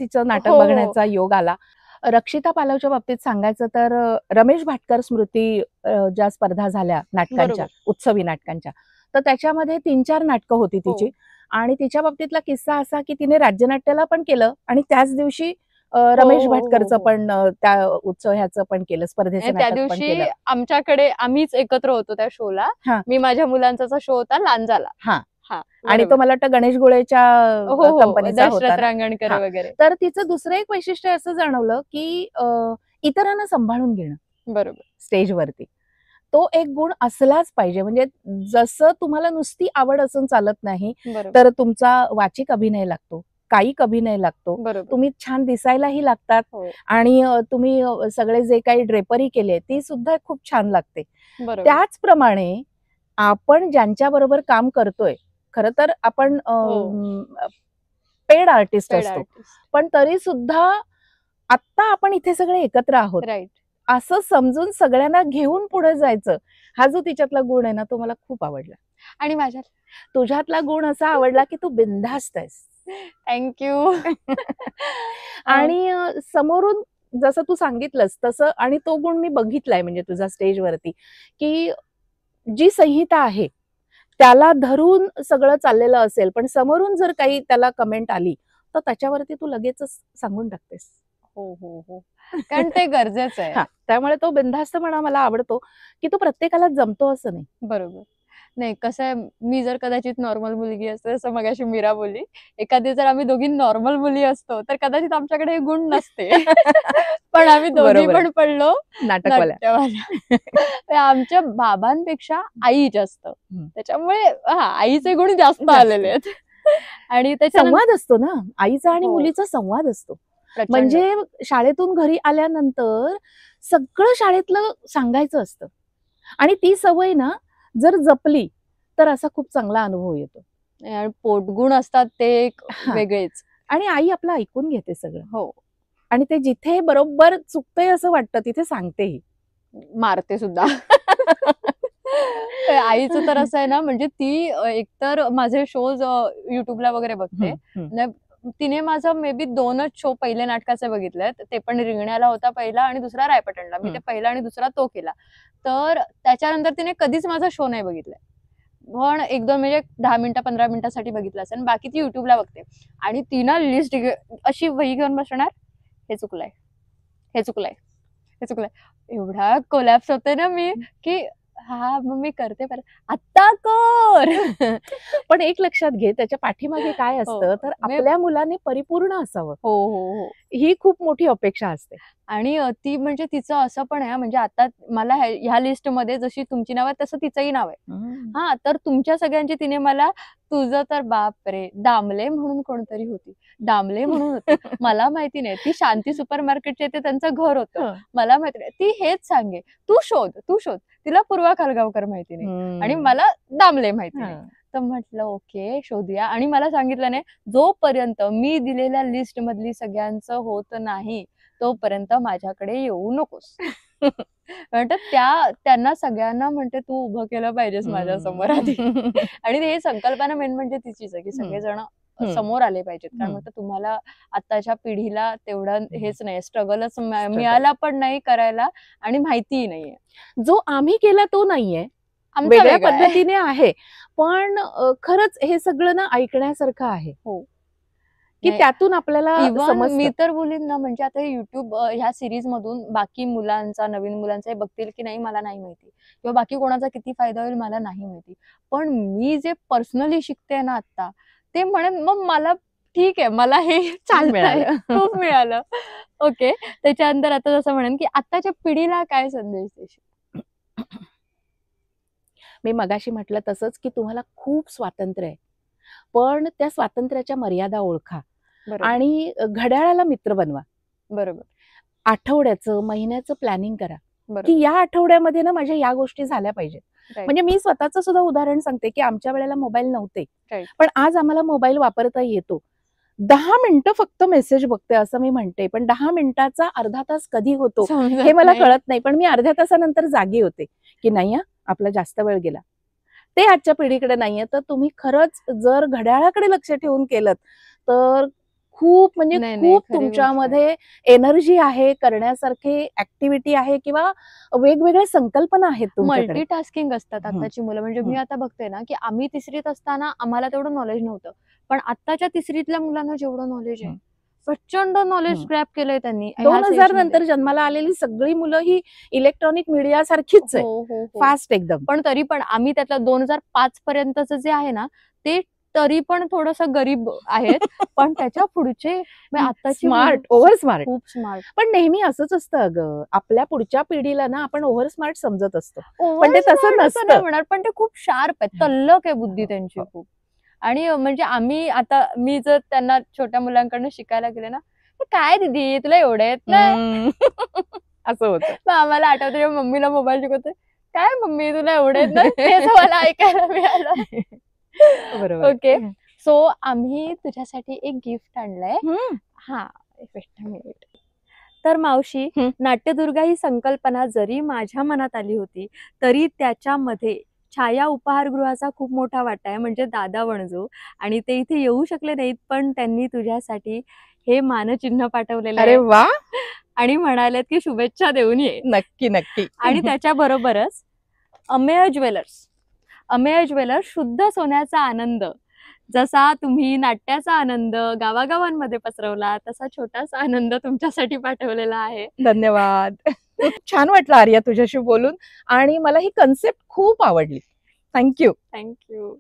तिचं नाटक बघण्याचा योग आला. रक्षिता पालवच्या बाबतीत सांगायचं तर रमेश भाटकर स्मृती ज्या स्पर्धा झाल्या नाटकांच्या, उत्सवी नाटकांच्या, तर त्याच्यामध्ये 3-4 नाटकं होती तिची. आणि तिच्या बाबतीतला किस्सा असा की तिने राज्यनाट्याला पण केलं आणि त्याच दिवशी रमेश भाटकरचं पण त्या उत्सव ह्याचं पण केलं, स्पर्धेचं त्या दिवशी आमच्याकडे आम्हीच एकत्र होतो त्या शोला. मी माझ्या मुलांचा शो होता लांजाला. आणि तो मला वाटतं गणेश गुळेच्या कंपनीचा होता, रांगणकर वगैरे. तर तिचं दुसरं एक वैशिष्ट्य असं जाणवलं की इतरांना सांभाळून घेणं. बरोबर. स्टेजवरती तो एक गुण असलाच पाहिजे. म्हणजे जसं तुम्हाला नुसती आवड असून चालत नाही, तर तुमचा वाचिक अभिनय लागतो, कायिक अभिनय लागतो, तुम्ही छान दिसायलाही लागतात. आणि तुम्ही सगळे जे काही ड्रेपरी केली ती सुद्धा खूप छान लागते. त्याचप्रमाणे आपण ज्यांच्या बरोबर काम करतोय, खरं तर आपण पेड आर्टिस्ट असतो, पण तरी सुद्धा आता आपण इथे सगळे एकत्र आहोत असं समजून सगळ्यांना घेऊन पुढे जायचं, हा जो तिच्यातला गुण आहे ना तो मला खूप आवडला. आणि माझ्यात तुझ्यातला गुण असा आवडला की तू बिनधास्त आहेस. थँक्यू. आणि समोरून जसं तू सांगितलंस तसं, आणि तो गुण मी बघितलाय म्हणजे तुझा स्टेजवरती, की जी संहिता आहे त्याला धरून सगळं चाललेलं असेल, पण समोरून जर काही त्याला कमेंट आली तर त्याच्यावरती तू लगेच सांगून टाकतेस. हो हो हो, कारण ते गरजेचं आहे. त्यामुळे तो बिनधास्तपणा मला आवडतो, की तो प्रत्येकाला जमतो असं नाही. बरोबर. नाही, कसं आहे, मी जर कदाचित नॉर्मल मुलगी असते, जसं मगाशी मीरा बोलली, एखादी जर आम्ही दोघी नॉर्मल मुली असतो तर कदाचित आमच्याकडे हे गुण नसते. पण आम्ही दोघी पण पडलो नाट्यवाल्या. आमच्या बाबांपेक्षा आई जास्त, त्याच्यामुळे आईचे गुण जास्त आलेले आहेत. आणि त्याचा संवाद असतो ना आईचा आणि मुलीचा, संवाद असतो. म्हणजे शाळेतून घरी आल्यानंतर सगळं शाळेतलं सांगायचं असतं, आणि ती सवय ना जर जपली तर असा खूप चांगला अनुभव येतो. पोटगुण असतात ते एक वेगळेच, आणि आई आपलं ऐकून घेते सगळं. हो, आणि ते जिथे बरोबर चुकतंय असं वाटतं तिथे सांगतेही, मारते सुद्धा. आईचं तर असं आहे ना, म्हणजे ती एकतर माझे शोज युट्यूबला वगैरे बघते. तिने माझं मे बी 2च शो पहिले नाटकाचे बघितलेत, ते पण रिंगण्याला होता पहिला आणि दुसरा रायपटणला. मी ते पहिला आणि दुसरा तो केला. तर त्याच्यानंतर तिने कधीच माझा शो नाही बघितलाय, पण 1-2 म्हणजे 10 मिनिटं 15 मिनिटासाठी बघितलं असेल. बाकी ती युट्यूबला बघते आणि ती ना लिस्ट अशी वही घेऊन बसणार, हे चुकलंय, हे चुकलंय, हे चुकलंय. एवढा कोलॅप्स होते ना मी की हा मग मी करते पर आता कर. पण एक लक्षात घे, त्याच्या पाठीमागे काय असतं तर आपल्या मुलाने परिपूर्ण असावं. हो हो हो, ही खूप मोठी अपेक्षा असते. आणि ती म्हणजे तिचं असं पण आहे, म्हणजे आता मला ह्या लिस्ट मध्ये जशी तुमची नाव आहे तसं तिचंही नाव आहे. हा, तर तुमच्या सगळ्यांची तिने मला, तुझं तर बापरे, दामले म्हणून कोणतरी होती, दामले म्हणून होती, मला माहिती नाही, ती शांती सुपर मार्केटचे ते त्यांचं घर होतं, मला माहिती नाही, ती हेच सांगे, तू शोध तू शोध. तिला पूर्वा खालगावकर माहिती नाही आणि मला दामले माहिती नाही. तर म्हटलं ओके शोधूया. आणि मला सांगितलं नाही, जोपर्यंत मी दिलेल्या लिस्ट मधली सगळ्यांचं होत नाही तोपर्यंत माझ्याकडे येऊ नकोस. म्हणतात त्यांना सगळ्यांना म्हणते तू उभं केलं पाहिजेस माझ्या समोर आधी. आणि हे संकल्पना मेन म्हणजे तिचीच आहे की सगळेजण समोर आले पाहिजेत. कारण म्हणतात तुम्हाला आताच्या पिढीला तेवढं हेच नाही, स्ट्रगलच मिळाला पण नाही करायला आणि माहितीही नाहीये. जो आम्ही केला तो नाहीये, वेगळ्या पद्धतीने आहे, पण खरंच हे सगळं ना ऐकण्यासारखं आहे. हो, की त्यातून आपल्याला समजतं. मी तर बोलीन ना, म्हणजे आता युट्यूब ह्या सिरीज मधून बाकी मुलांचा, नवीन मुलांचा बघतील की नाही मला नाही माहिती, किंवा बाकी कोणाचा किती फायदा होईल मला नाही माहिती, पण मी जे पर्सनली शिकते ना आता, ते म्हणेन मग मला ठीक आहे, मला हे चालतं, खूप मिळालं. ओके, त्याच्यानंतर आता जसं म्हणेन की आताच्या पिढीला काय संदेश देशील? मी मगाशी म्हटलं तसंच की तुम्हाला खूप स्वातंत्र्य आहे, पण त्या स्वातंत्र्याच्या मर्यादा ओळखा आणि घड्याळाला मित्र बनवा. बरोबर. आठवड्याचं, महिन्याचं प्लॅनिंग करा की या आठवड्यामध्ये ना माझ्या या गोष्टी झाल्या पाहिजेत. म्हणजे मी स्वतःचं सुद्धा उदाहरण सांगते की आमच्या वेळेला मोबाईल नव्हते, पण आज आम्हाला मोबाईल वापरता येतो. 10 मिनिटं फक्त मेसेज बघते असं मी म्हणते, पण 10 मिनिटाचा अर्धा तास कधी होतो हे मला कळत नाही, पण मी अर्ध्या तासानंतर जागी होते की नाही आपला जास्त वेळ गेला. ते आजच्या पिढीकडे नाहीये. तर तुम्ही खरंच जर घड्याळाकडे लक्ष ठेवून केलं तर खूप म्हणजे खूप तुमच्यामध्ये एनर्जी आहे, करण्यासारखे ऍक्टिव्हिटी आहे किंवा वेगवेगळ्या संकल्पना आहेत तुमच्याकडे. मल्टीटास्किंग असतात आताची मुलं. म्हणजे मी आता बघते ना की आम्ही तिसरीत असताना आम्हाला तेवढं नॉलेज नव्हतं, पण आताच्या तिसरीतल्या मुलांना जेवढं नॉलेज आहे, प्रचंड नॉलेज ग्रॅब केलंय त्यांनी. 2000 नंतर जन्माला आलेली सगळी मुलं ही इलेक्ट्रॉनिक मीडिया सारखीच आहे, फास्ट एकदम. पण तरी पण आम्ही त्यातलं 2005 पर्यंतच जे आहे ना ते तरी पण थोडस गरीब आहेत, पण त्याच्या पुढचे आता स्मार्ट, ओव्हर स्मार्ट, खूप स्मार्ट. पण नेहमी असंच असतं अगं, आपल्या पुढच्या पिढीला ना आपण ओव्हर स्मार्ट समजत असतो, पण ते तसं नसतं म्हणणार. पण ते खूप शार्प आहे, तल्लक आहे बुद्धी त्यांची खूप. आणि म्हणजे आम्ही आता, मी जर त्यांना छोट्या मुलांकडनं शिकायला गेले ना, काय दीदी तुला एवढं येत नाही असं होतं. आम्हाला आठवतं जेव्हा मम्मीला मोबाईल शिकवते, काय मम्मी तुला एवढं येत नाही, तेच मला ऐकायला मिळालं. बरोबर. ओके, सो आम्ही तुझ्यासाठी एक गिफ्ट आणलंय. हा, मिनिट. तर मावशी, नाट्यदुर्गा ही संकल्पना जरी माझ्या मनात आली होती तरी त्याच्यामध्ये छाया उपहारगृहाचा खूप मोठा वाटा आहे, म्हणजे दादा वणजू, आणि ते इथे येऊ शकले नाहीत, पण त्यांनी तुझ्यासाठी हे मानचिन्ह पाठवलेलं आहे. अरे वा. आणि म्हणालेत की शुभेच्छा देऊन ये. नक्की नक्की. आणि त्याच्याबरोबरच अमेय ज्वेलर्स, अमेय ज्वेलर्स शुद्ध सोन्याचा आनंद, जसा तुम्ही नाट्याचा आनंद गावागावांमध्ये पसरवला तसा छोटासा आनंद तुमच्यासाठी पाठवलेला आहे. धन्यवाद. छान वाटलं आर्या तुझ्याशी बोलून, आणि मला ही कन्सेप्ट खूप आवडली. थँक्यू. थँक्यू.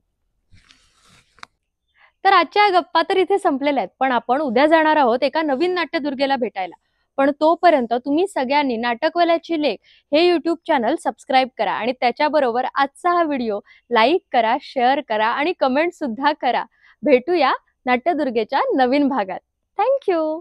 तर आजच्या गप्पा तर इथे संपलेल्या आहेत, पण आपण उद्या जाणार आहोत एका नवीन नाट्यदुर्गेला भेटायला. पण तोपर्यंत तुम्ही सगळ्यांनी नाटकवाल्याची लेख हे युट्यूब चॅनल सबस्क्राईब करा, आणि त्याच्याबरोबर आजचा हा व्हिडिओ लाईक करा, शेअर करा आणि कमेंट सुद्धा करा. भेटूया नाट्यदुर्गेच्या नवीन भागात. थँक्यू.